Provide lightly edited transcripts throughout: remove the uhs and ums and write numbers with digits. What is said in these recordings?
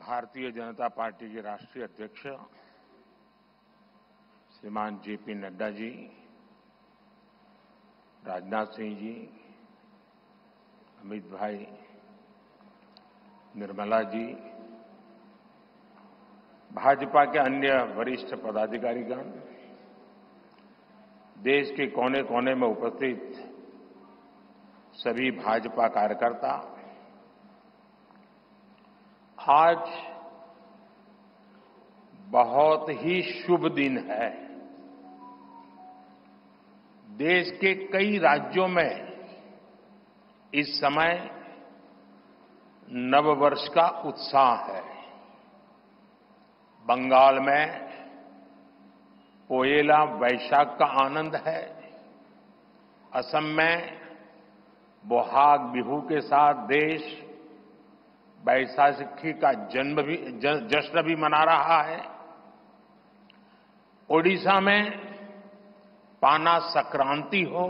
Bharatiya Janata party के राष्ट्रीय अध्यक्ष श्रीमान जेपी नड्डा जी, राजनाथ सिंह जी, अमित भाई, निर्मला जी, भाजपा के अन्य वरिष्ठ पदाधिकारीगण, देश के कोने कोने में उपस्थित सभी भाजपा कार्यकर्ता, आज बहुत ही शुभ दिन है। देश के कई राज्यों में इस समय नववर्ष का उत्साह है। बंगाल में पोयला वैशाख का आनंद है। असम में बोहाग बिहू के साथ देश बैसाखी का जश्न भी मना रहा है। ओडिशा में पाना संक्रांति हो,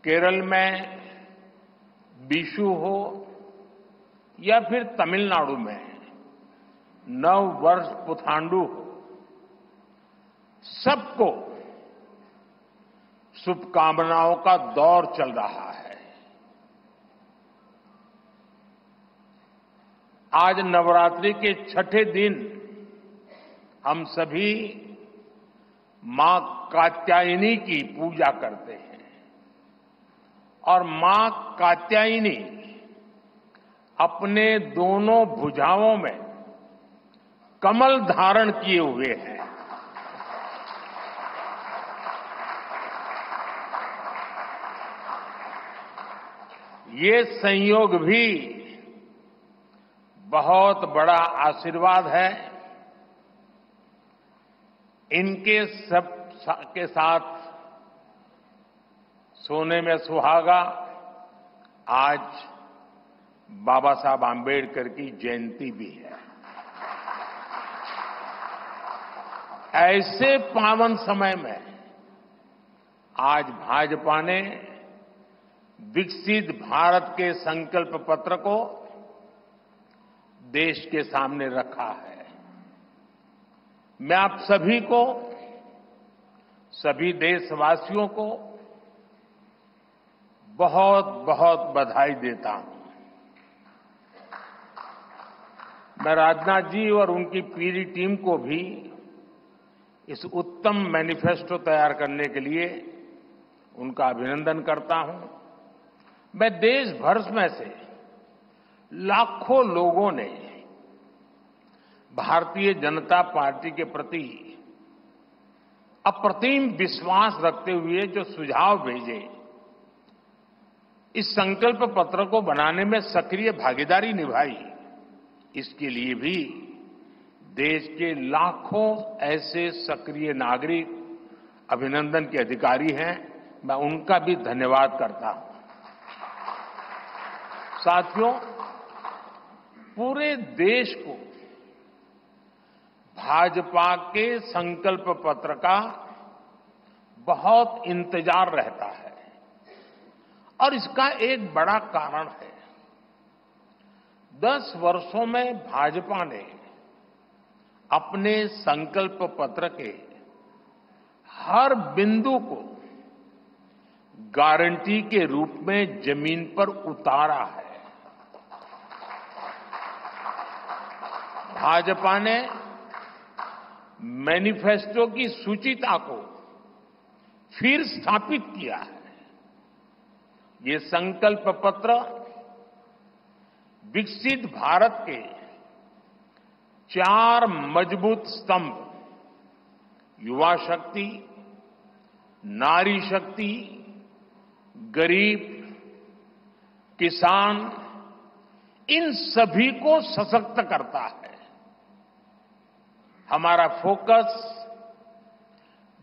केरल में बिशु हो या फिर तमिलनाडु में नव वर्ष पुथांडु हो, सबको शुभकामनाओं का दौर चल रहा है। आज नवरात्रि के छठे दिन हम सभी मां कात्यायनी की पूजा करते हैं और मां कात्यायनी अपने दोनों भुजाओं में कमल धारण किए हुए हैं। ये संयोग भी बहुत बड़ा आशीर्वाद है। इनके सब के साथ सोने में सुहागा आज बाबा साहब आंबेडकर की जयंती भी है। ऐसे पावन समय में आज भाजपा ने विकसित भारत के संकल्प पत्र को देश के सामने रखा है। मैं आप सभी को, सभी देशवासियों को बहुत बहुत बधाई देता हूं। मैं राजनाथ जी और उनकी पूरी टीम को भी इस उत्तम मैनिफेस्टो तैयार करने के लिए उनका अभिनंदन करता हूं। मैं देश भर में से लाखों लोगों ने भारतीय जनता पार्टी के प्रति अप्रतिम विश्वास रखते हुए जो सुझाव भेजे, इस संकल्प पत्र को बनाने में सक्रिय भागीदारी निभाई, इसके लिए भी देश के लाखों ऐसे सक्रिय नागरिक अभिनंदन के अधिकारी हैं। मैं उनका भी धन्यवाद करता हूं। साथियों, पूरे देश को भाजपा के संकल्प पत्र का बहुत इंतजार रहता है और इसका एक बड़ा कारण है। 10 वर्षों में भाजपा ने अपने संकल्प पत्र के हर बिंदु को गारंटी के रूप में जमीन पर उतारा है। भाजपा ने मैनिफेस्टो की सूचिता को फिर स्थापित किया है। ये संकल्प पत्र विकसित भारत के 4 मजबूत स्तंभ, युवा शक्ति, नारी शक्ति, गरीब, किसान, इन सभी को सशक्त करता है। हमारा फोकस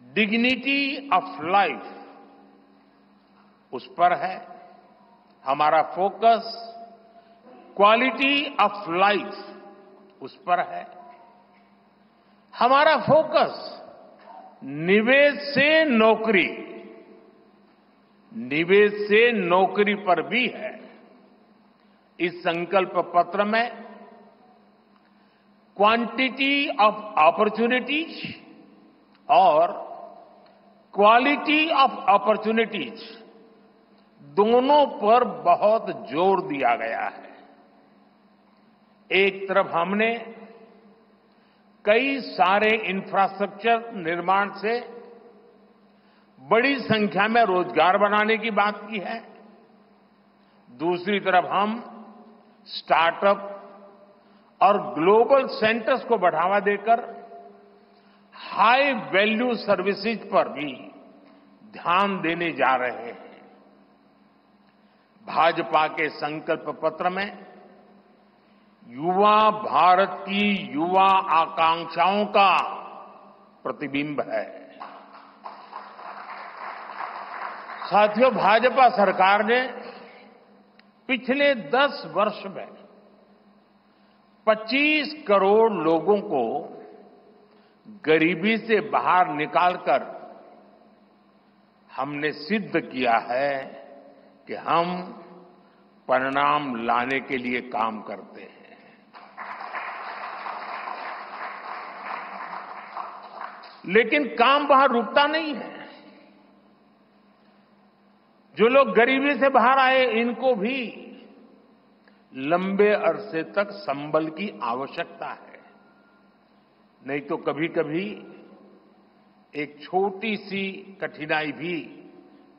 डिग्निटी ऑफ लाइफ उस पर है। हमारा फोकस क्वालिटी ऑफ लाइफ उस पर है। हमारा फोकस निवेश से नौकरी पर भी है। इस संकल्प पत्र में क्वांटिटी ऑफ अपॉर्चुनिटीज और क्वालिटी ऑफ अपॉर्चुनिटीज दोनों पर बहुत जोर दिया गया है। एक तरफ हमने कई सारे इंफ्रास्ट्रक्चर निर्माण से बड़ी संख्या में रोजगार बनाने की बात की है। दूसरी तरफ हम स्टार्टअप और ग्लोबल सेंटर्स को बढ़ावा देकर हाई वैल्यू सर्विसेज पर भी ध्यान देने जा रहे हैं। भाजपा के संकल्प पत्र में युवा भारत की युवा आकांक्षाओं का प्रतिबिंब है। साथियों, भाजपा सरकार ने पिछले 10 वर्ष में 25 करोड़ लोगों को गरीबी से बाहर निकालकर हमने सिद्ध किया है कि हम परिणाम लाने के लिए काम करते हैं। लेकिन काम वहां रुकता नहीं है। जो लोग गरीबी से बाहर आए, इनको भी लंबे अरसे तक संबल की आवश्यकता है। नहीं तो कभी कभी एक छोटी सी कठिनाई भी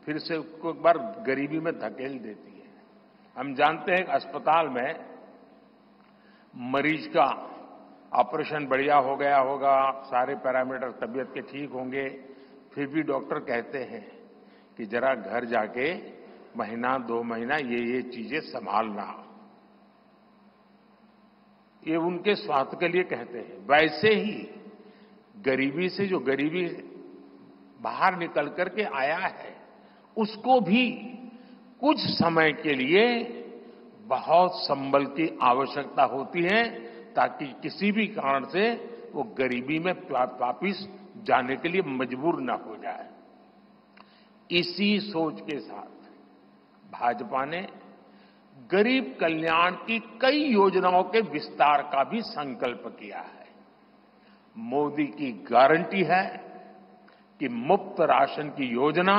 फिर से उसको एक बार गरीबी में धकेल देती है। हम जानते हैं कि अस्पताल में मरीज का ऑपरेशन बढ़िया हो गया होगा, सारे पैरामीटर तबीयत के ठीक होंगे, फिर भी डॉक्टर कहते हैं कि जरा घर जाके महीना 2 महीना ये चीजें संभालना। ये उनके स्वास्थ्य के लिए कहते हैं। वैसे ही गरीबी से जो गरीबी बाहर निकल करके आया है, उसको भी कुछ समय के लिए बहुत संबल की आवश्यकता होती है, ताकि किसी भी कारण से वो गरीबी में वापिस जाने के लिए मजबूर न हो जाए। इसी सोच के साथ भाजपा ने गरीब कल्याण की कई योजनाओं के विस्तार का भी संकल्प किया है। मोदी की गारंटी है कि मुफ्त राशन की योजना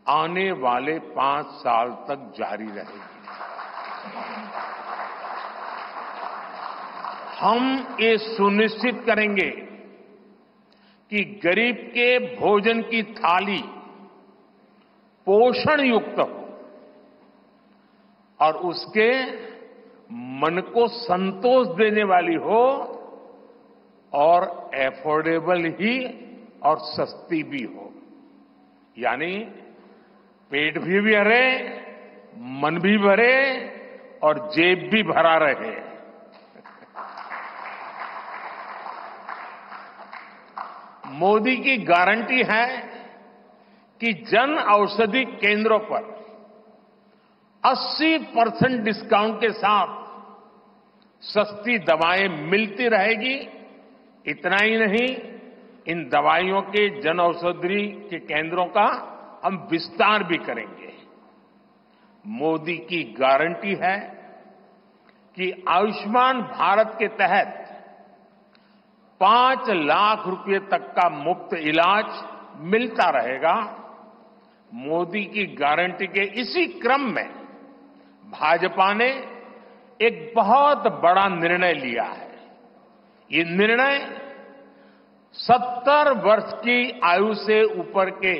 आने वाले 5 साल तक जारी रहेगी। हम ये सुनिश्चित करेंगे कि गरीब के भोजन की थाली पोषण युक्त हो और उसके मन को संतोष देने वाली हो, और एफोर्डेबल ही और सस्ती भी हो। यानी पेट भी भरे, मन भी भरे और जेब भी भरा रहे। मोदी की गारंटी है कि जन औषधि केंद्रों पर 80% डिस्काउंट के साथ सस्ती दवाएं मिलती रहेगी। इतना ही नहीं, इन दवाइयों के जन औषधि के केंद्रों का हम विस्तार भी करेंगे। मोदी की गारंटी है कि आयुष्मान भारत के तहत 5 लाख रुपए तक का मुफ्त इलाज मिलता रहेगा। मोदी की गारंटी के इसी क्रम में भाजपा ने एक बहुत बड़ा निर्णय लिया है। ये निर्णय 70 वर्ष की आयु से ऊपर के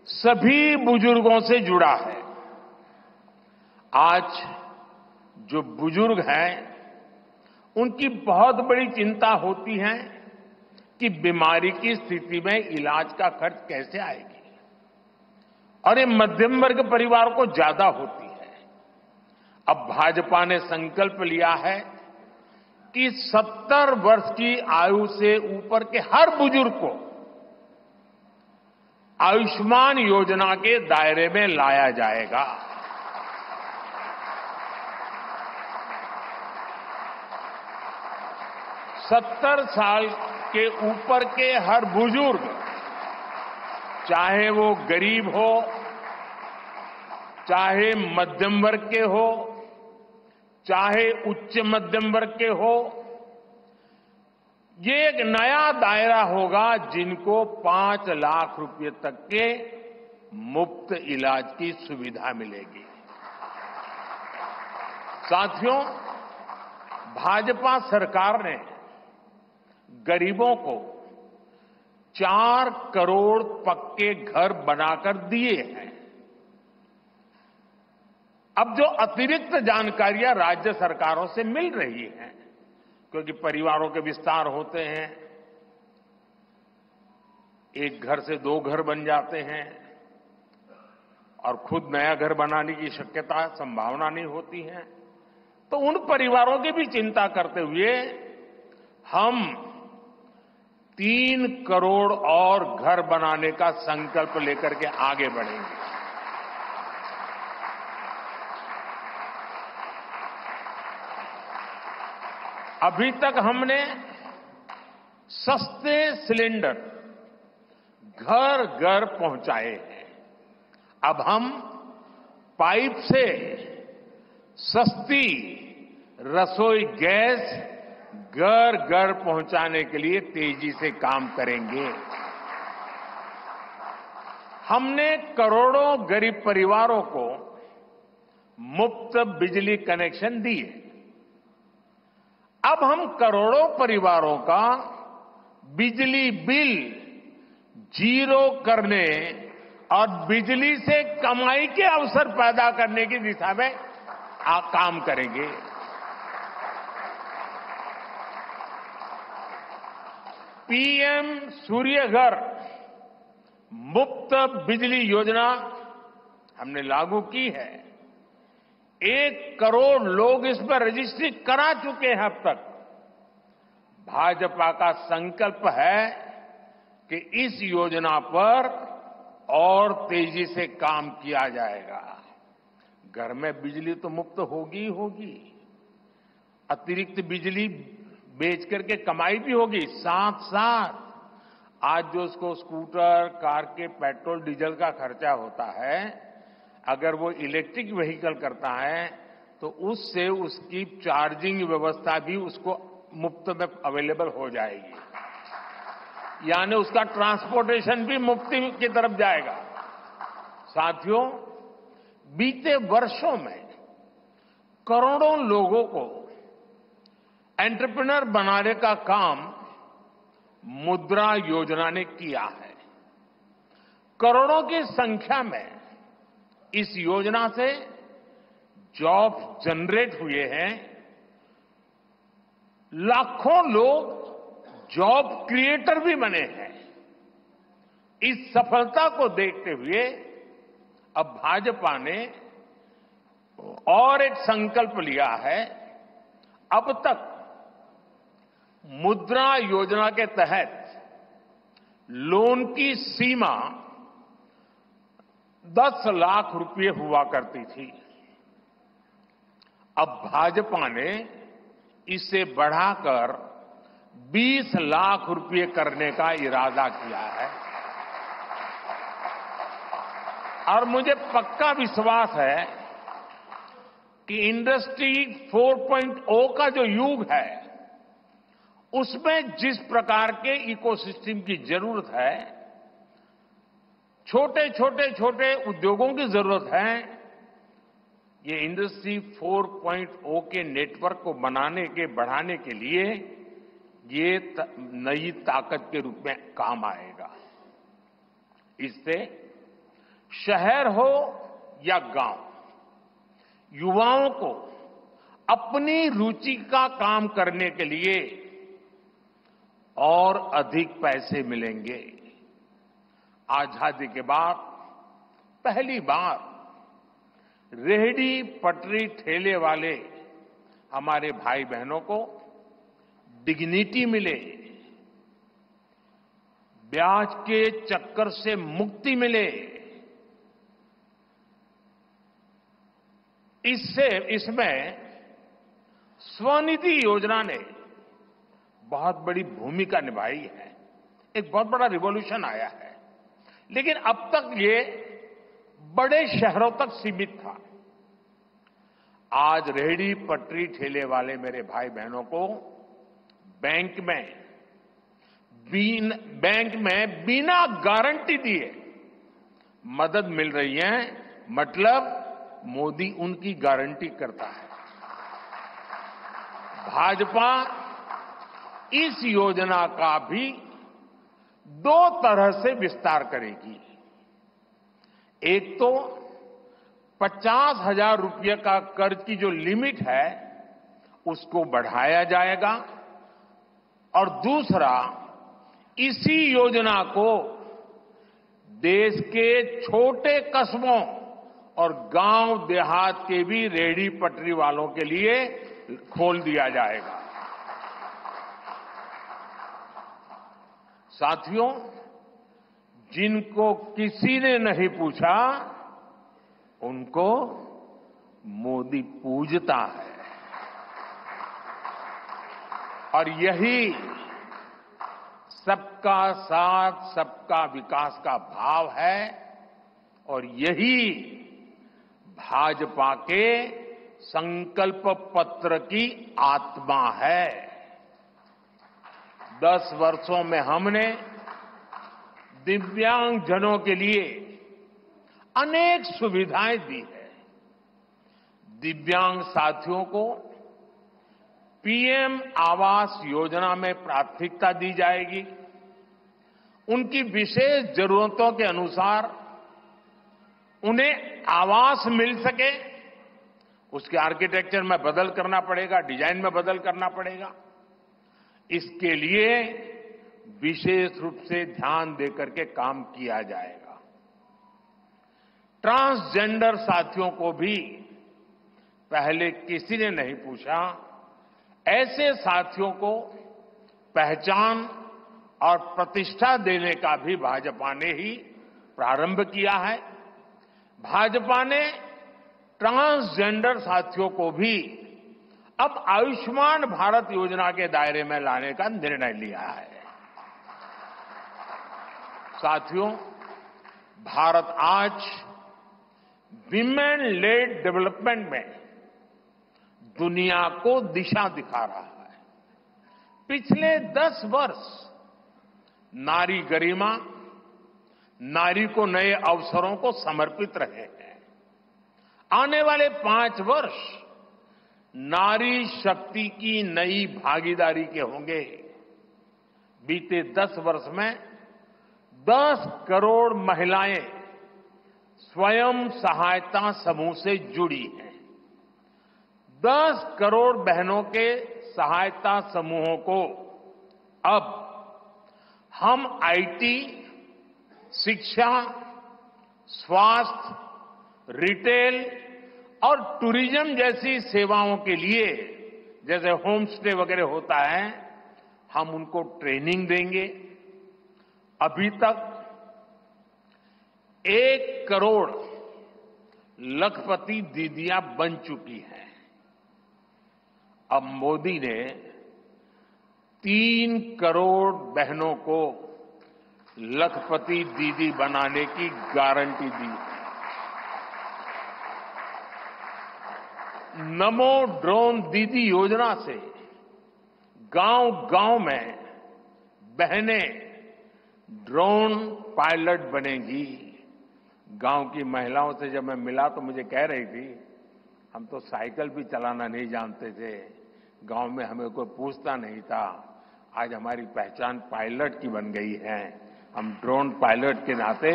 सभी बुजुर्गों से जुड़ा है। आज जो बुजुर्ग हैं, उनकी बहुत बड़ी चिंता होती है कि बीमारी की स्थिति में इलाज का खर्च कैसे आएगी, और ये मध्यम वर्ग परिवार को ज्यादा होती है। अब भाजपा ने संकल्प लिया है कि 70 वर्ष की आयु से ऊपर के हर बुजुर्ग को आयुष्मान योजना के दायरे में लाया जाएगा। सत्तर साल के ऊपर के हर बुजुर्ग, चाहे वो गरीब हो, चाहे मध्यम वर्ग के हो, चाहे उच्च मध्यम वर्ग के हो, ये एक नया दायरा होगा जिनको 5 लाख रुपए तक के मुफ्त इलाज की सुविधा मिलेगी। साथियों, भाजपा सरकार ने गरीबों को 4 करोड़ पक्के घर बनाकर दिए हैं। अब जो अतिरिक्त जानकारियां राज्य सरकारों से मिल रही हैं, क्योंकि परिवारों के विस्तार होते हैं, एक घर से 2 घर बन जाते हैं और खुद नया घर बनाने की शक्यता संभावना नहीं होती है, तो उन परिवारों की भी चिंता करते हुए हम 3 करोड़ और घर बनाने का संकल्प लेकर के आगे बढ़ेंगे। अभी तक हमने सस्ते सिलेंडर घर घर पहुंचाए हैं। अब हम पाइप से सस्ती रसोई गैस घर घर पहुंचाने के लिए तेजी से काम करेंगे। हमने करोड़ों गरीब परिवारों को मुफ्त बिजली कनेक्शन दिए। अब हम करोड़ों परिवारों का बिजली बिल जीरो करने और बिजली से कमाई के अवसर पैदा करने की दिशा में काम करेंगे। पीएम सूर्य घर मुफ्त बिजली योजना हमने लागू की है। 1 करोड़ लोग इस पर रजिस्ट्री करा चुके हैं अब तक। भाजपा का संकल्प है कि इस योजना पर और तेजी से काम किया जाएगा। घर में बिजली तो मुफ्त होगी ही होगी, अतिरिक्त बिजली बेच करके कमाई भी होगी। साथ साथ आज जो उसको स्कूटर, कार के पेट्रोल डीजल का खर्चा होता है, अगर वो इलेक्ट्रिक व्हीकल करता है तो उससे उसकी चार्जिंग व्यवस्था भी उसको मुफ्त में अवेलेबल हो जाएगी, यानी उसका ट्रांसपोर्टेशन भी मुफ्ती की तरफ जाएगा। साथियों, बीते वर्षों में करोड़ों लोगों को एंटरप्रेन्योर बनाने का काम मुद्रा योजना ने किया है। करोड़ों की संख्या में इस योजना से जॉब जनरेट हुए हैं। लाखों लोग जॉब क्रिएटर भी बने हैं। इस सफलता को देखते हुए अब भाजपा ने और एक संकल्प लिया है। अब तक मुद्रा योजना के तहत लोन की सीमा 10 लाख रुपए हुआ करती थी। अब भाजपा ने इसे बढ़ाकर 20 लाख रुपए करने का इरादा किया है और मुझे पक्का विश्वास है कि इंडस्ट्री 4.0 का जो युग है, उसमें जिस प्रकार के इकोसिस्टम की जरूरत है, छोटे उद्योगों की जरूरत है, ये इंडस्ट्री 4.0 के नेटवर्क को बढ़ाने के लिए ये नई ताकत के रूप में काम आएगा। इससे शहर हो या गांव, युवाओं को अपनी रुचि का काम करने के लिए और अधिक पैसे मिलेंगे। आजादी के बाद पहली बार रेहड़ी पटरी ठेले वाले हमारे भाई बहनों को डिग्निटी मिले, ब्याज के चक्कर से मुक्ति मिले। इसमें स्वनिधि योजना ने बहुत बड़ी भूमिका निभाई है। एक बहुत बड़ा रिवॉल्यूशन आया है, लेकिन अब तक ये बड़े शहरों तक सीमित था। आज रेहड़ी पटरी ठेले वाले मेरे भाई बहनों को बैंक में बैंक में बिना गारंटी दिए मदद मिल रही है, मतलब मोदी उनकी गारंटी करता है। भाजपा इस योजना का भी 2 तरह से विस्तार करेगी। एक तो 50,000 रुपये का कर्ज की जो लिमिट है उसको बढ़ाया जाएगा, और दूसरा, इसी योजना को देश के छोटे कस्बों और गांव देहात के भी रेहड़ी पटरी वालों के लिए खोल दिया जाएगा। साथियों, जिनको किसी ने नहीं पूछा उनको मोदी पूजता है, और यही सबका साथ सबका विकास का भाव है, और यही भाजपा के संकल्प पत्र की आत्मा है। 10 वर्षों में हमने दिव्यांगजनों के लिए अनेक सुविधाएं दी है। दिव्यांग साथियों को पीएम आवास योजना में प्राथमिकता दी जाएगी। उनकी विशेष जरूरतों के अनुसार उन्हें आवास मिल सके, उसके आर्किटेक्चर में बदल करना पड़ेगा, डिजाइन में बदल करना पड़ेगा। इसके लिए विशेष रूप से ध्यान देकर के काम किया जाएगा। ट्रांसजेंडर साथियों को भी पहले किसी ने नहीं पूछा, ऐसे साथियों को पहचान और प्रतिष्ठा देने का भी भाजपा ने ही प्रारंभ किया है। भाजपा ने ट्रांसजेंडर साथियों को भी अब आयुष्मान भारत योजना के दायरे में लाने का निर्णय लिया है। साथियों, भारत आज विमेन लेड डेवलपमेंट में दुनिया को दिशा दिखा रहा है। पिछले 10 वर्ष नारी गरिमा, नारी को नए अवसरों को समर्पित रहे हैं। आने वाले 5 वर्ष नारी शक्ति की नई भागीदारी के होंगे। बीते 10 वर्ष में 10 करोड़ महिलाएं स्वयं सहायता समूह से जुड़ी हैं। 10 करोड़ बहनों के सहायता समूहों को अब हम आईटी, शिक्षा, स्वास्थ्य, रिटेल और टूरिज्म जैसी सेवाओं के लिए, जैसे होम स्टे वगैरह होता है, हम उनको ट्रेनिंग देंगे। अभी तक 1 करोड़ लखपति दीदियां बन चुकी हैं। अब मोदी ने 3 करोड़ बहनों को लखपति दीदी बनाने की गारंटी दी है। नमो ड्रोन दीदी योजना से गांव-गांव में बहनें ड्रोन पायलट बनेंगी। गांव की महिलाओं से जब मैं मिला तो मुझे कह रही थी, हम तो साइकिल भी चलाना नहीं जानते थे, गांव में हमें कोई पूछता नहीं था, आज हमारी पहचान पायलट की बन गई है। हम ड्रोन पायलट के नाते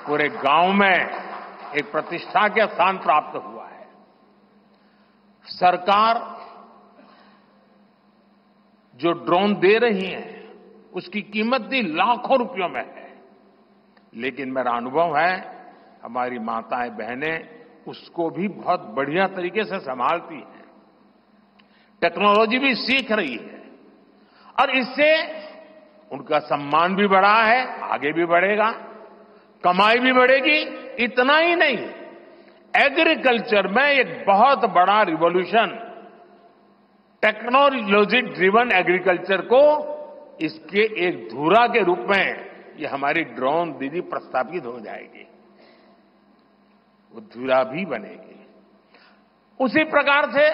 पूरे गांव में एक प्रतिष्ठा का स्थान प्राप्त हुआ है। सरकार जो ड्रोन दे रही है उसकी कीमत भी लाखों रुपयों में है, लेकिन मेरा अनुभव है हमारी माताएं बहनें उसको भी बहुत बढ़िया तरीके से संभालती हैं, टेक्नोलॉजी भी सीख रही है, और इससे उनका सम्मान भी बढ़ा है, आगे भी बढ़ेगा, कमाई भी बढ़ेगी। इतना ही नहीं, एग्रीकल्चर में एक बहुत बड़ा रिवॉल्यूशन, टेक्नोलॉजी ड्रिवन एग्रीकल्चर को इसके एक धुरा के रूप में ये हमारी ड्रोन दीदी प्रस्थापित हो जाएगी, वो धुरा भी बनेगी। उसी प्रकार से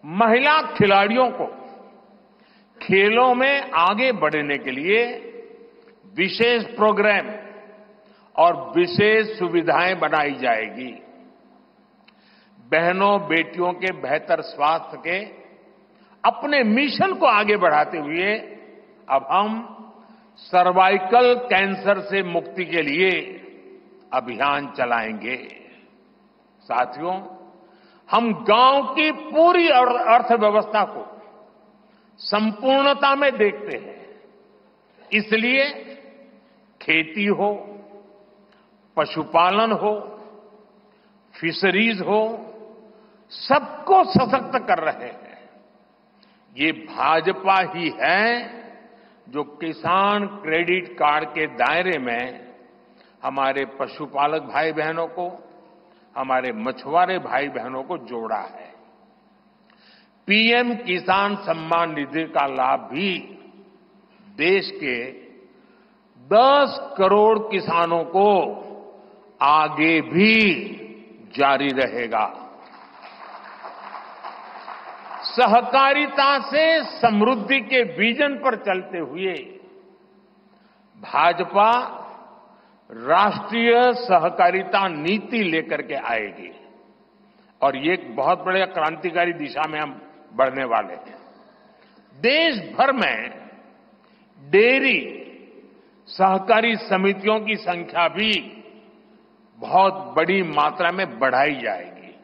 महिला खिलाड़ियों को खेलों में आगे बढ़ने के लिए विशेष प्रोग्राम और विशेष सुविधाएं बनाई जाएगी। बहनों बेटियों के बेहतर स्वास्थ्य के अपने मिशन को आगे बढ़ाते हुए अब हम सर्वाइकल कैंसर से मुक्ति के लिए अभियान चलाएंगे। साथियों, हम गांव की पूरी अर्थव्यवस्था को संपूर्णता में देखते हैं। इसलिए खेती हो, पशुपालन हो, फिशरीज हो, सबको सशक्त कर रहे हैं। ये भाजपा ही है जो किसान क्रेडिट कार्ड के दायरे में हमारे पशुपालक भाई बहनों को, हमारे मछुआरे भाई बहनों को जोड़ा है। पीएम किसान सम्मान निधि का लाभ भी देश के 10 करोड़ किसानों को आगे भी जारी रहेगा। सहकारिता से समृद्धि के विजन पर चलते हुए भाजपा राष्ट्रीय सहकारिता नीति लेकर के आएगी और ये एक बहुत बड़े क्रांतिकारी दिशा में हम बढ़ने वाले हैं। देश भर में डेयरी सहकारी समितियों की संख्या भी बहुत बड़ी मात्रा में बढ़ाई जाएगी।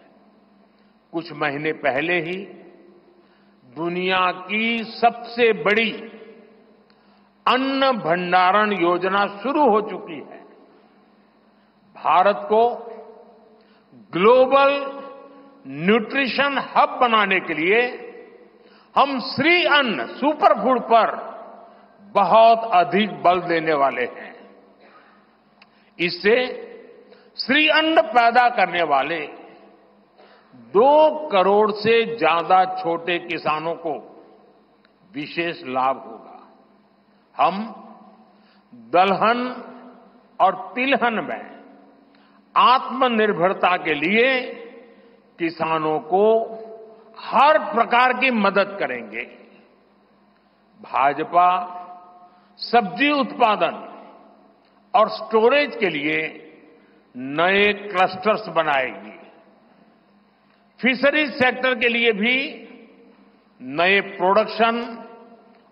कुछ महीने पहले ही दुनिया की सबसे बड़ी अन्न भंडारण योजना शुरू हो चुकी है। भारत को ग्लोबल न्यूट्रिशन हब बनाने के लिए हम श्री अन्न सुपर फूड पर बहुत अधिक बल देने वाले हैं। इससे श्री अन्न पैदा करने वाले 2 करोड़ से ज्यादा छोटे किसानों को विशेष लाभ होगा। हम दलहन और तिलहन में आत्मनिर्भरता के लिए किसानों को हर प्रकार की मदद करेंगे। भाजपा सब्जी उत्पादन और स्टोरेज के लिए नए क्लस्टर्स बनाएगी। फिशरीज सेक्टर के लिए भी नए प्रोडक्शन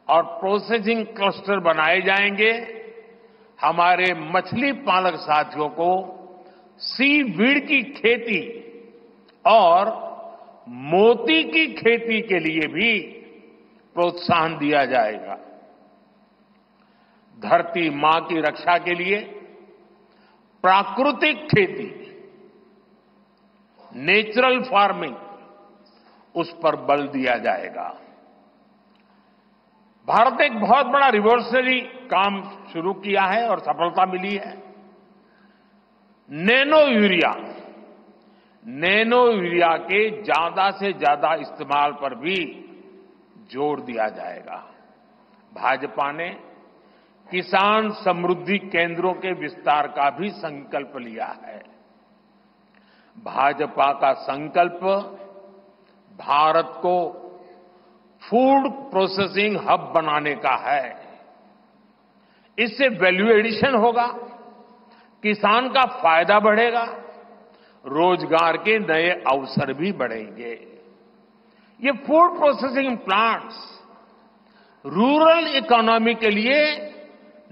और प्रोसेसिंग क्लस्टर बनाए जाएंगे। हमारे मछली पालक साथियों को सीवीड की खेती और मोती की खेती के लिए भी प्रोत्साहन दिया जाएगा। धरती मां की रक्षा के लिए प्राकृतिक खेती, नेचुरल फार्मिंग, उस पर बल दिया जाएगा। भारत ने एक बहुत बड़ा रिवॉल्यूशनरी काम शुरू किया है और सफलता मिली है। नैनो यूरिया के ज्यादा से ज्यादा इस्तेमाल पर भी जोर दिया जाएगा। भाजपा ने किसान समृद्धि केंद्रों के विस्तार का भी संकल्प लिया है। भाजपा का संकल्प भारत को फूड प्रोसेसिंग हब बनाने का है। इससे वैल्यू एडिशन होगा, किसान का फायदा बढ़ेगा, रोजगार के नए अवसर भी बढ़ेंगे। ये food processing plants rural economy के लिए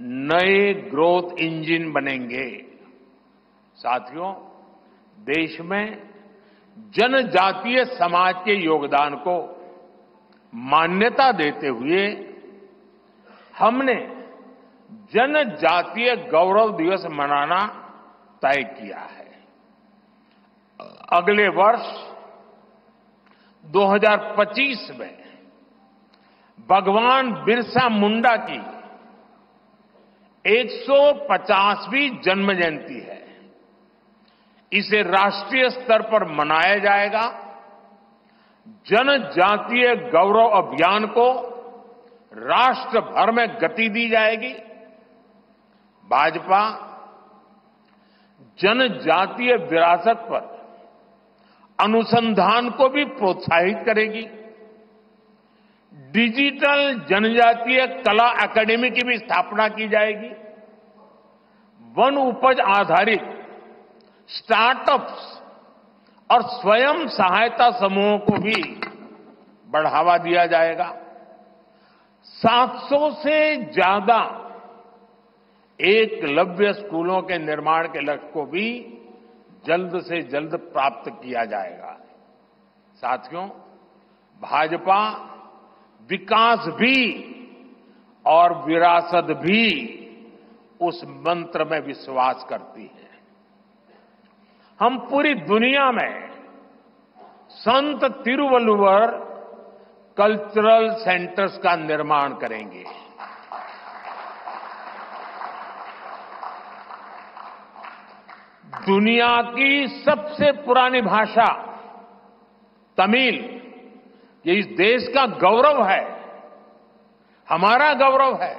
नए ग्रोथ इंजन बनेंगे। साथियों, देश में जनजातीय समाज के योगदान को मान्यता देते हुए हमने जनजातीय गौरव दिवस मनाना तय किया है। अगले वर्ष 2025 में भगवान बिरसा मुंडा की 150वीं जन्म जयंती है। इसे राष्ट्रीय स्तर पर मनाया जाएगा। जनजातीय गौरव अभियान को राष्ट्र भर में गति दी जाएगी। भाजपा जनजातीय विरासत पर अनुसंधान को भी प्रोत्साहित करेगी। डिजिटल जनजातीय कला अकादमी की भी स्थापना की जाएगी। वन उपज आधारित स्टार्टअप्स और स्वयं सहायता समूहों को भी बढ़ावा दिया जाएगा। 700 से ज्यादा एकलव्य स्कूलों के निर्माण के लक्ष्य को भी जल्द से जल्द प्राप्त किया जाएगा। साथियों, भाजपा विकास भी और विरासत भी उस मंत्र में विश्वास करती है। हम पूरी दुनिया में संत तिरुवल्लुवर कल्चरल सेंटर्स का निर्माण करेंगे। दुनिया की सबसे पुरानी भाषा तमिल, ये इस देश का गौरव है, हमारा गौरव है।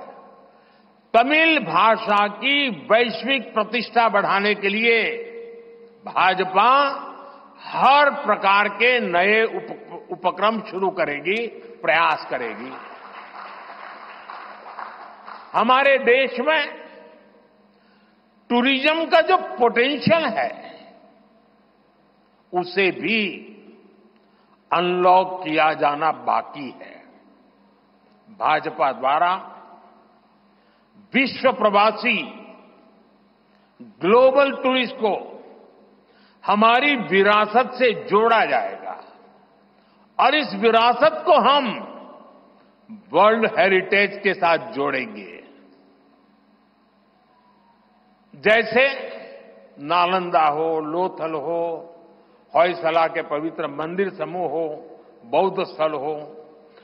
तमिल भाषा की वैश्विक प्रतिष्ठा बढ़ाने के लिए भाजपा हर प्रकार के नए उपक्रम शुरू करेगी, प्रयास करेगी। हमारे देश में टूरिज्म का जो पोटेंशियल है, उसे भी अनलॉक किया जाना बाकी है। भाजपा द्वारा विश्व प्रवासी ग्लोबल टूरिस्ट को हमारी विरासत से जोड़ा जाएगा और इस विरासत को हम वर्ल्ड हेरिटेज के साथ जोड़ेंगे। जैसे नालंदा हो, लोथल हो, होयसला के पवित्र मंदिर समूह हो, बौद्ध स्थल हो,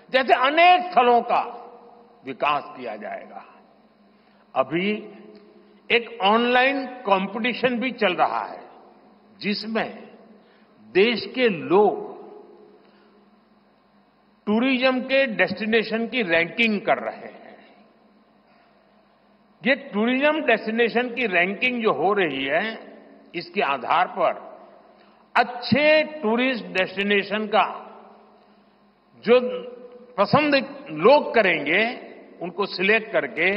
जैसे अनेक स्थलों का विकास किया जाएगा। अभी एक ऑनलाइन कंपटीशन भी चल रहा है, जिसमें देश के लोग टूरिज्म के डेस्टिनेशन की रैंकिंग कर रहे हैं। ये टूरिज्म डेस्टिनेशन की रैंकिंग जो हो रही है, इसके आधार पर अच्छे टूरिस्ट डेस्टिनेशन का जो पसंद लोग करेंगे, उनको सिलेक्ट करके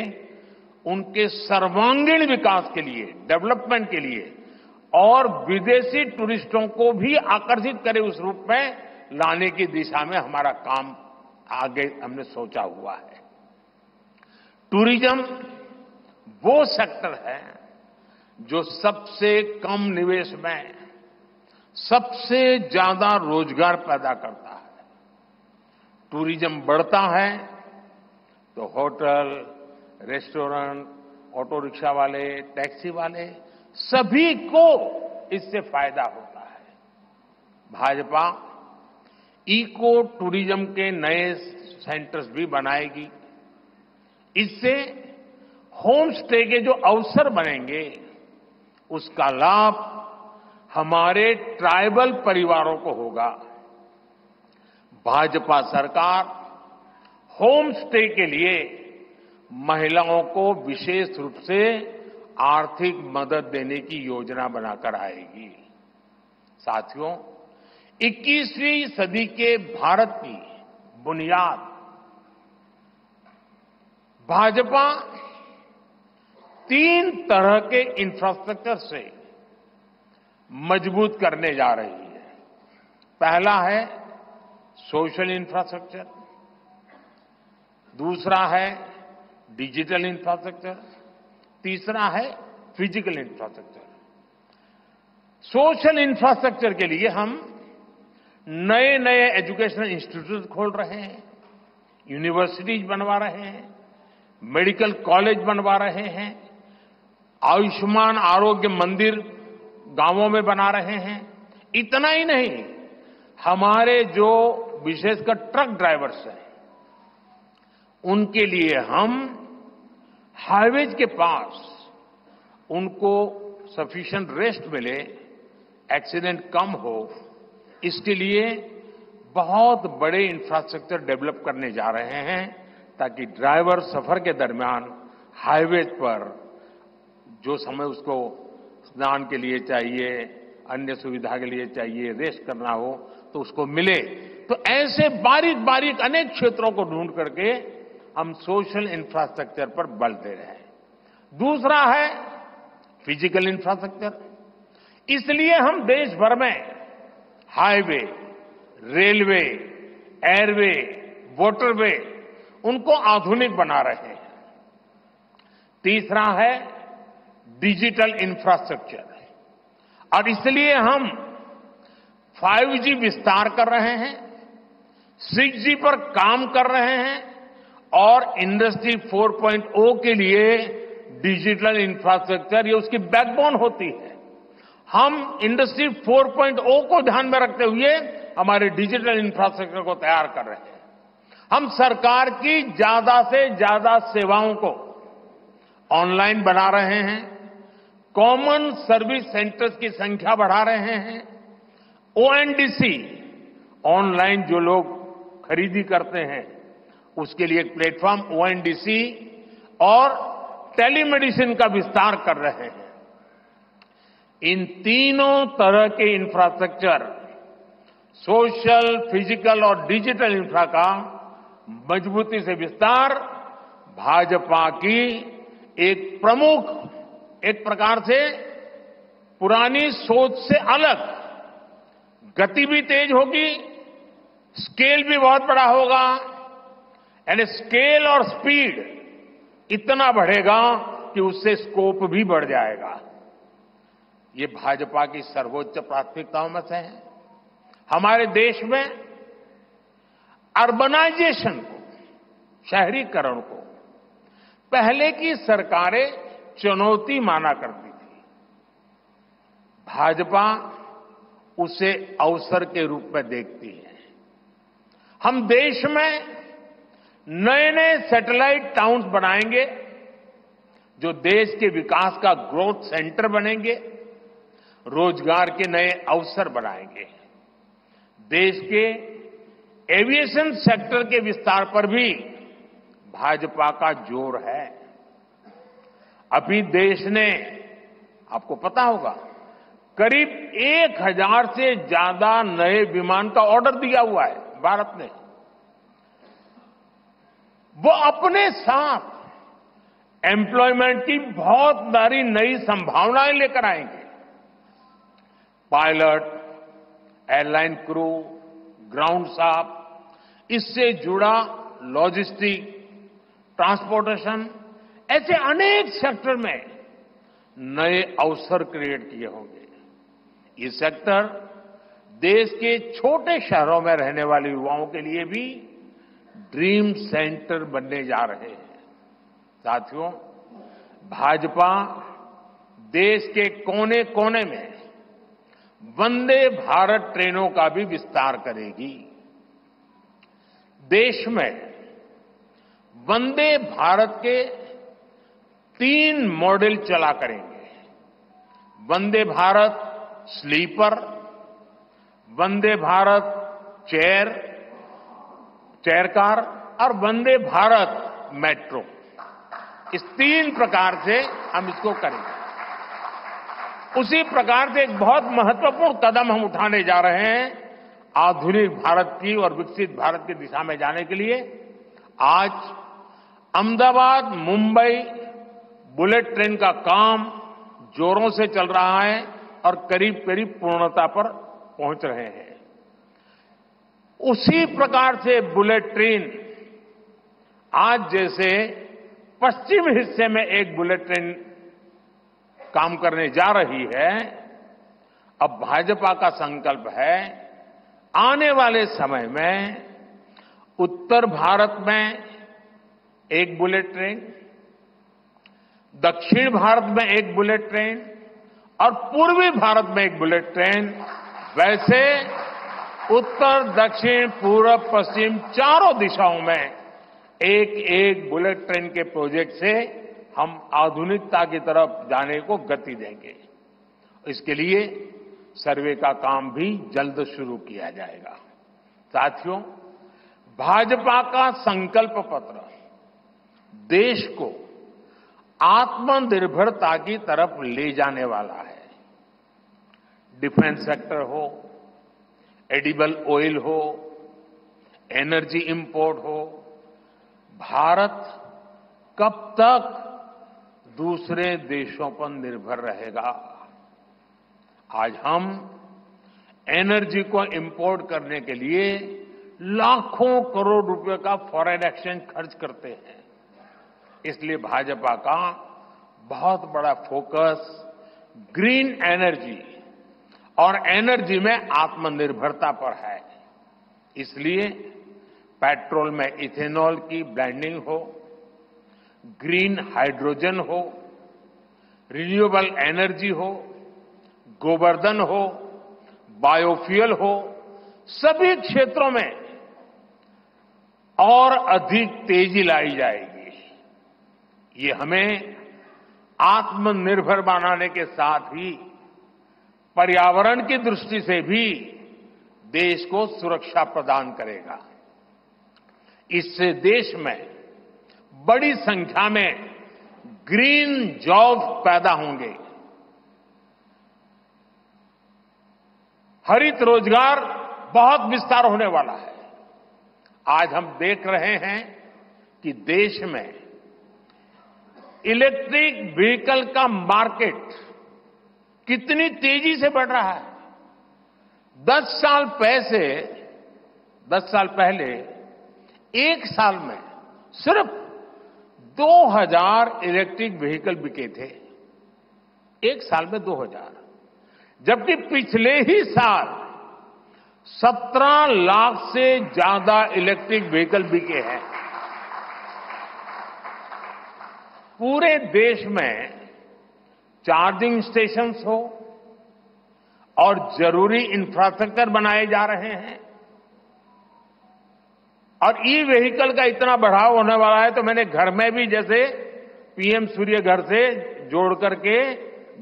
उनके सर्वांगीण विकास के लिए, डेवलपमेंट के लिए और विदेशी टूरिस्टों को भी आकर्षित करे उस रूप में लाने की दिशा में हमारा काम आगे हमने सोचा हुआ है। टूरिज्म वो सेक्टर है जो सबसे कम निवेश में सबसे ज्यादा रोजगार पैदा करता है। टूरिज्म बढ़ता है तो होटल, रेस्टोरेंट, ऑटो रिक्शा वाले, टैक्सी वाले सभी को इससे फायदा होता है। भाजपा इको टूरिज्म के नए सेंटर्स भी बनाएगी। इससे होम स्टे के जो अवसर बनेंगे, उसका लाभ हमारे ट्राइबल परिवारों को होगा। भाजपा सरकार होम स्टे के लिए महिलाओं को विशेष रूप से आर्थिक मदद देने की योजना बनाकर आएगी। साथियों, 21वीं सदी के भारत की बुनियाद भाजपा 3 तरह के इंफ्रास्ट्रक्चर से मजबूत करने जा रही है। पहला है सोशल इंफ्रास्ट्रक्चर, दूसरा है डिजिटल इंफ्रास्ट्रक्चर, तीसरा है फिजिकल इंफ्रास्ट्रक्चर। सोशल इंफ्रास्ट्रक्चर के लिए हम नए नए एजुकेशनल इंस्टीट्यूट खोल रहे हैं, यूनिवर्सिटीज बनवा रहे हैं, मेडिकल कॉलेज बनवा रहे हैं, आयुष्मान आरोग्य मंदिर गांवों में बना रहे हैं। इतना ही नहीं, हमारे जो विशेषकर ट्रक ड्राइवर्स हैं, उनके लिए हम हाईवेज के पास उनको सफिशिएंट रेस्ट मिले, एक्सीडेंट कम हो, इसके लिए बहुत बड़े इंफ्रास्ट्रक्चर डेवलप करने जा रहे हैं, ताकि ड्राइवर सफर के दरमियान हाईवेज पर जो समय उसको स्नान के लिए चाहिए, अन्य सुविधा के लिए चाहिए, रेस्ट करना हो, तो उसको मिले। तो ऐसे बारीक बारीक अनेक क्षेत्रों को ढूंढ करके हम सोशल इंफ्रास्ट्रक्चर पर बल दे रहे हैं। दूसरा है फिजिकल इंफ्रास्ट्रक्चर। इसलिए हम देश भर में हाईवे, रेलवे, एयरवे, वाटरवे उनको आधुनिक बना रहे हैं। तीसरा है डिजिटल इंफ्रास्ट्रक्चर, और इसलिए हम 5G विस्तार कर रहे हैं, 6G पर काम कर रहे हैं, और इंडस्ट्री 4.0 के लिए डिजिटल इंफ्रास्ट्रक्चर ये उसकी बैकबोन होती है। हम इंडस्ट्री 4.0 को ध्यान में रखते हुए हमारे डिजिटल इंफ्रास्ट्रक्चर को तैयार कर रहे हैं। हम सरकार की ज्यादा से ज्यादा सेवाओं को ऑनलाइन बना रहे हैं, कॉमन सर्विस सेंटर्स की संख्या बढ़ा रहे हैं, ONDC ऑनलाइन जो लोग खरीदी करते हैं उसके लिए एक प्लेटफॉर्म ONDC और टेलीमेडिसिन का विस्तार कर रहे हैं। इन तीनों तरह के इंफ्रास्ट्रक्चर, सोशल, फिजिकल और डिजिटल इंफ्रा का मजबूती से विस्तार भाजपा की एक प्रमुख, एक प्रकार से पुरानी सोच से अलग, गति भी तेज होगी, स्केल भी बहुत बड़ा होगा, यानी स्केल और स्पीड इतना बढ़ेगा कि उससे स्कोप भी बढ़ जाएगा। ये भाजपा की सर्वोच्च प्राथमिकताओं में से है। हमारे देश में अर्बनाइजेशन को, शहरीकरण को पहले की सरकारें चुनौती माना करती थी। भाजपा उसे अवसर के रूप में देखती है। हम देश में नए नए सैटेलाइट टाउन्स बनाएंगे जो देश के विकास का ग्रोथ सेंटर बनेंगे, रोजगार के नए अवसर बनाएंगे। देश के एविएशन सेक्टर के विस्तार पर भी भाजपा का जोर है। अभी देश ने, आपको पता होगा, करीब 1000 से ज्यादा नए विमान का ऑर्डर दिया हुआ है भारत ने। वो अपने साथ एम्प्लॉयमेंट की बहुत सारी नई संभावनाएं लेकर आएंगे। Pilot, airline crew, ground staff, इससे जुड़ा लॉजिस्टिक, ट्रांसपोर्टेशन, ऐसे अनेक सेक्टर में नए अवसर क्रिएट किए होंगे। ये सेक्टर देश के छोटे शहरों में रहने वाले युवाओं के लिए भी ड्रीम सेंटर बनने जा रहे हैं। साथियों, भाजपा देश के कोने कोने में वंदे भारत ट्रेनों का भी विस्तार करेगी। देश में वंदे भारत के 3 मॉडल चला करेंगे। Vande Bharat sleeper, Vande Bharat chair car और वंदे भारत मेट्रो। इस 3 प्रकार से हम इसको करेंगे। उसी प्रकार से एक बहुत महत्वपूर्ण कदम हम उठाने जा रहे हैं आधुनिक भारत की और विकसित भारत की दिशा में जाने के लिए। आज अहमदाबाद मुंबई बुलेट ट्रेन का काम जोरों से चल रहा है और करीब करीब पूर्णता पर पहुंच रहे हैं। उसी प्रकार से बुलेट ट्रेन आज जैसे पश्चिम हिस्से में एक बुलेट ट्रेन काम करने जा रही है, अब भाजपा का संकल्प है आने वाले समय में उत्तर भारत में एक बुलेट ट्रेन, दक्षिण भारत में एक बुलेट ट्रेन और पूर्वी भारत में एक बुलेट ट्रेन, वैसे उत्तर, दक्षिण, पूर्व, पश्चिम चारों दिशाओं में एक एक बुलेट ट्रेन के प्रोजेक्ट से हम आधुनिकता की तरफ जाने को गति देंगे। इसके लिए सर्वे का काम भी जल्द शुरू किया जाएगा। साथियों, भाजपा का संकल्प पत्र देश को आत्मनिर्भरता की तरफ ले जाने वाला है। डिफेंस सेक्टर हो, एडिबल ऑयल हो, एनर्जी इंपोर्ट हो, भारत कब तक दूसरे देशों पर निर्भर रहेगा? आज हम एनर्जी को इंपोर्ट करने के लिए लाखों करोड़ रुपए का फॉरेन एक्सचेंज खर्च करते हैं। इसलिए भाजपा का बहुत बड़ा फोकस ग्रीन एनर्जी और एनर्जी में आत्मनिर्भरता पर है। इसलिए पेट्रोल में इथेनॉल की ब्लेंडिंग हो, ग्रीन हाइड्रोजन हो, रिन्यूएबल एनर्जी हो, गोबर्धन हो, बायोफ्यूल हो, सभी क्षेत्रों में और अधिक तेजी लाई जाएगी। ये हमें आत्मनिर्भर बनाने के साथ ही पर्यावरण की दृष्टि से भी देश को सुरक्षा प्रदान करेगा। इससे देश में बड़ी संख्या में ग्रीन जॉब पैदा होंगे, हरित रोजगार बहुत विस्तार होने वाला है। आज हम देख रहे हैं कि देश में इलेक्ट्रिक व्हीकल का मार्केट कितनी तेजी से बढ़ रहा है। 10 साल पहले एक साल में सिर्फ 2000 इलेक्ट्रिक व्हीकल बिके थे। एक साल में 2000, जबकि पिछले ही साल 17 लाख से ज्यादा इलेक्ट्रिक व्हीकल बिके हैं। पूरे देश में चार्जिंग स्टेशंस हो और जरूरी इंफ्रास्ट्रक्चर बनाए जा रहे हैं और ई व्हीकल का इतना बढ़ाव होने वाला है, तो मैंने घर में भी जैसे पीएम सूर्य घर से जोड़ करके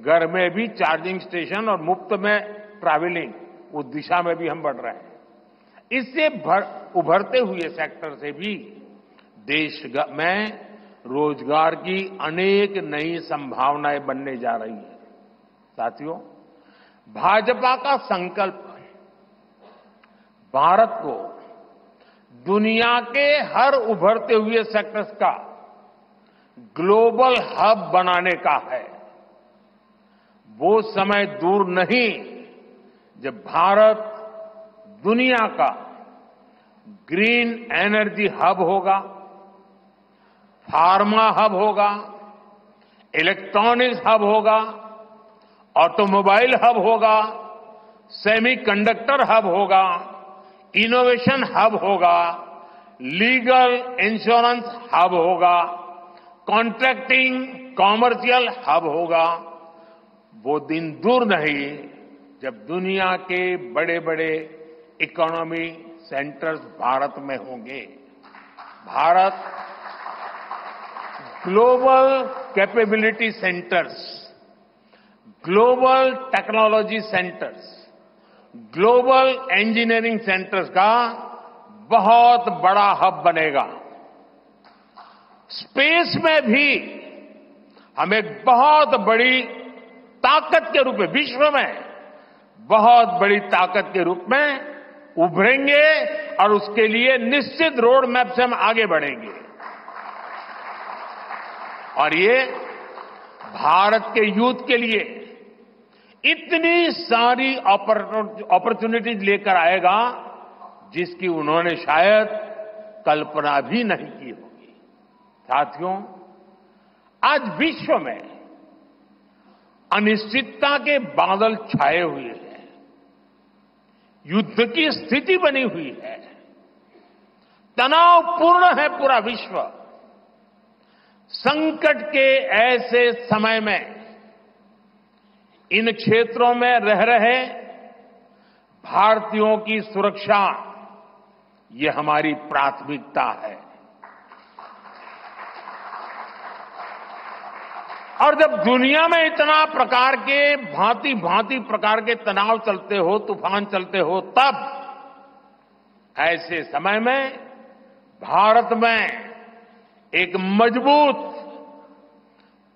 घर में भी चार्जिंग स्टेशन और मुफ्त में ट्रैवलिंग, उस दिशा में भी हम बढ़ रहे हैं। इससे उभरते हुए सेक्टर से भी देश में रोजगार की अनेक नई संभावनाएं बनने जा रही है। साथियों, भाजपा का संकल्प भारत को दुनिया के हर उभरते हुए सेक्टर्स का ग्लोबल हब बनाने का है। वो समय दूर नहीं जब भारत दुनिया का ग्रीन एनर्जी हब होगा, फार्मा हब होगा, इलेक्ट्रॉनिक्स हब होगा, ऑटोमोबाइल हब होगा, सेमीकंडक्टर हब होगा, इनोवेशन हब होगा, लीगल इंश्योरेंस हब होगा, कॉन्ट्रैक्टिंग कॉमर्शियल हब होगा। वो दिन दूर नहीं जब दुनिया के बड़े बड़े इकोनॉमी सेंटर्स भारत में होंगे। Bharat global capability centres, global technology centres, global engineering centres का बहुत बड़ा हब बनेगा। स्पेस में भी हम एक बहुत बड़ी ताकत के रूप में, विश्व में बहुत बड़ी ताकत के रूप में उभरेंगे और उसके लिए निश्चित रोड मैप से हम आगे बढ़ेंगे। और ये भारत के यूथ के लिए इतनी सारी अपॉर्चुनिटीज लेकर आएगा जिसकी उन्होंने शायद कल्पना भी नहीं की होगी। साथियों, आज विश्व में अनिश्चितता के बादल छाए हुए हैं, युद्ध की स्थिति बनी हुई है, तनावपूर्ण है पूरा विश्व। संकट के ऐसे समय में इन क्षेत्रों में रह रहे भारतीयों की सुरक्षा, ये हमारी प्राथमिकता है। और जब दुनिया में इतना प्रकार के भांति भांति प्रकार के तनाव चलते हो, तूफान चलते हो, तब ऐसे समय में भारत में एक मजबूत,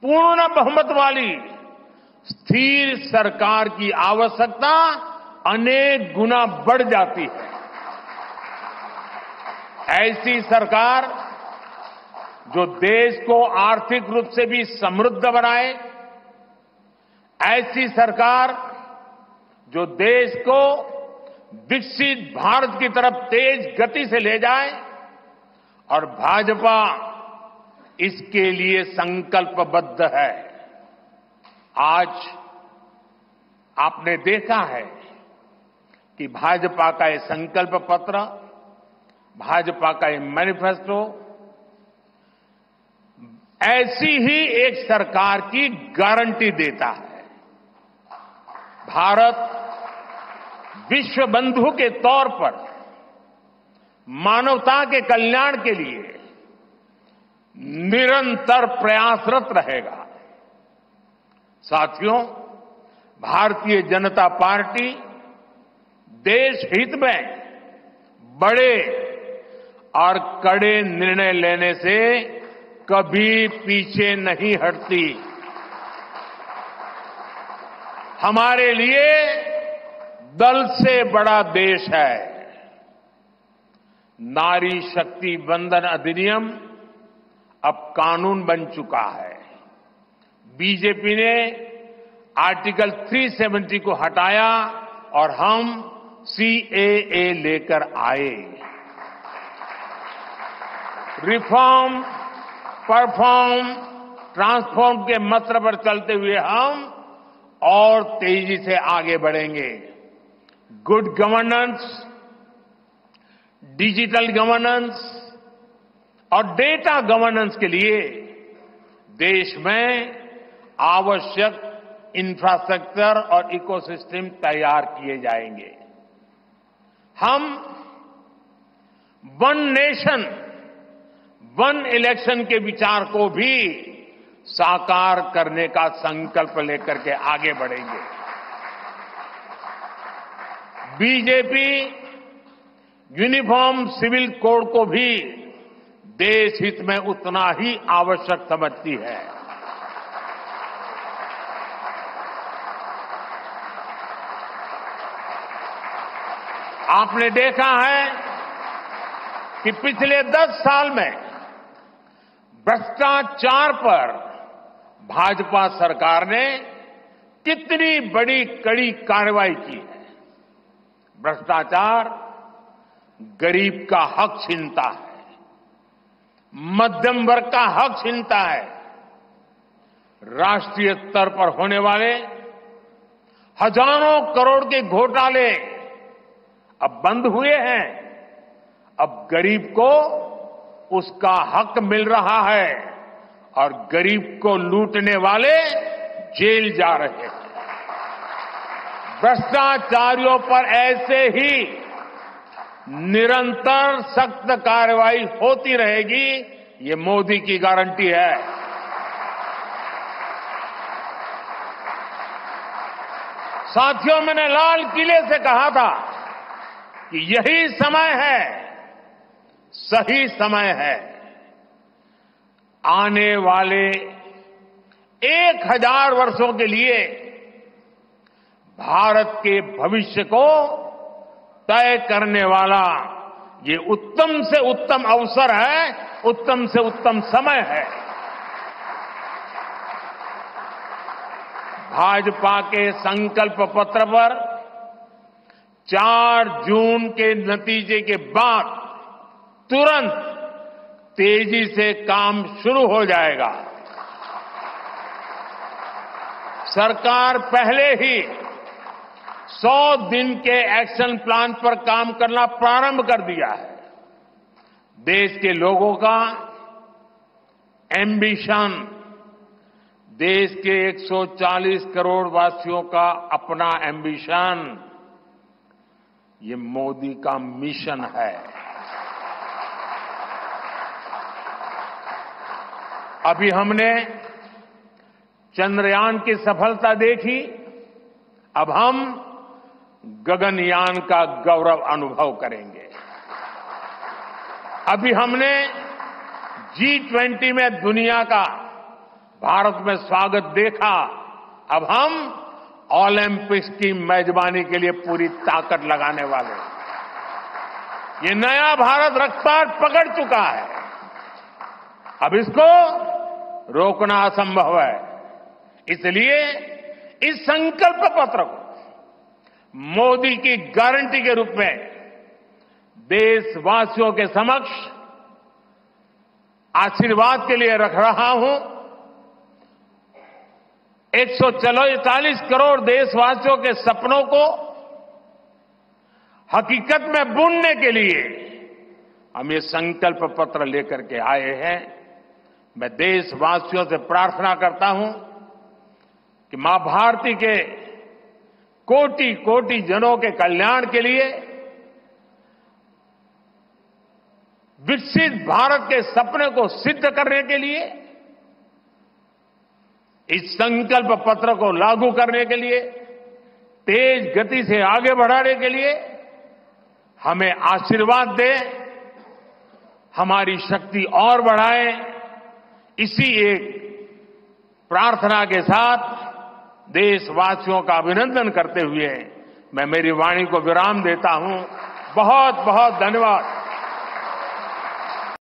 पूर्ण बहुमत वाली स्थिर सरकार की आवश्यकता अनेक गुना बढ़ जाती है। ऐसी सरकार जो देश को आर्थिक रूप से भी समृद्ध बनाए, ऐसी सरकार जो देश को विकसित भारत की तरफ तेज गति से ले जाए, और भाजपा इसके लिए संकल्पबद्ध है। आज आपने देखा है कि भाजपा का ये संकल्प पत्र, भाजपा का ये मैनिफेस्टो ऐसी ही एक सरकार की गारंटी देता है। भारत विश्व बंधु के तौर पर मानवता के कल्याण के लिए निरंतर प्रयासरत रहेगा। साथियों, भारतीय जनता पार्टी देश हित में बड़े और कड़े निर्णय लेने से कभी पीछे नहीं हटती। हमारे लिए दल से बड़ा देश है। नारी शक्ति वंदन अधिनियम अब कानून बन चुका है। बीजेपी ने आर्टिकल 370 को हटाया और हम सीएए लेकर आए। रिफॉर्म, परफॉर्म, ट्रांसफॉर्म के मंत्र पर चलते हुए हम और तेजी से आगे बढ़ेंगे। गुड गवर्नेंस, डिजिटल गवर्नेंस और डेटा गवर्नेंस के लिए देश में आवश्यक इंफ्रास्ट्रक्चर और इकोसिस्टम तैयार किए जाएंगे। हम वन नेशन, वन इलेक्शन के विचार को भी साकार करने का संकल्प लेकर के आगे बढ़ेंगे। बीजेपी यूनिफॉर्म सिविल कोड को भी देश हित में उतना ही आवश्यक समझती है। आपने देखा है कि पिछले 10 साल में भ्रष्टाचार पर भाजपा सरकार ने कितनी बड़ी कड़ी कार्रवाई की है। भ्रष्टाचार गरीब का हक छीनता है, मध्यम वर्ग का हक छीनता है। राष्ट्रीय स्तर पर होने वाले हजारों करोड़ के घोटाले अब बंद हुए हैं। अब गरीब को उसका हक मिल रहा है और गरीब को लूटने वाले जेल जा रहे हैं। भ्रष्टाचारियों पर ऐसे ही निरंतर सख्त कार्रवाई होती रहेगी, ये मोदी की गारंटी है। साथियों, मैंने लाल किले से कहा था कि यही समय है, सही समय है। आने वाले 1000 वर्षों के लिए भारत के भविष्य को तय करने वाला ये उत्तम से उत्तम अवसर है, उत्तम से उत्तम समय है। भाजपा के संकल्प पत्र पर 4 जून के नतीजे के बाद तुरंत तेजी से काम शुरू हो जाएगा। सरकार पहले ही 100 दिन के एक्शन प्लान पर काम करना प्रारंभ कर दिया है। देश के लोगों का एम्बिशन, देश के 140 करोड़ वासियों का अपना एम्बिशन, ये मोदी का मिशन है। अभी हमने चंद्रयान की सफलता देखी, अब हम गगनयान का गौरव अनुभव करेंगे। अभी हमने G20 में दुनिया का भारत में स्वागत देखा, अब हम ओलंपिक्स की मेजबानी के लिए पूरी ताकत लगाने वाले हैं। ये नया भारत रफ्तार पकड़ चुका है। अब इसको रोकना असंभव है। इसलिए इस संकल्प पत्र को मोदी की गारंटी के रूप में देशवासियों के समक्ष आशीर्वाद के लिए रख रहा हूं। 140 करोड़ देशवासियों के सपनों को हकीकत में बुनने के लिए हम ये संकल्प पत्र लेकर के आए हैं। मैं देशवासियों से प्रार्थना करता हूं कि मां भारती के कोटि कोटि जनों के कल्याण के लिए, विकसित भारत के सपने को सिद्ध करने के लिए, इस संकल्प पत्र को लागू करने के लिए, तेज गति से आगे बढ़ाने के लिए हमें आशीर्वाद दे, हमारी शक्ति और बढ़ाए। इसी एक प्रार्थना के साथ देशवासियों का अभिनंदन करते हुए मैं मेरी वाणी को विराम देता हूं। बहुत बहुत धन्यवाद।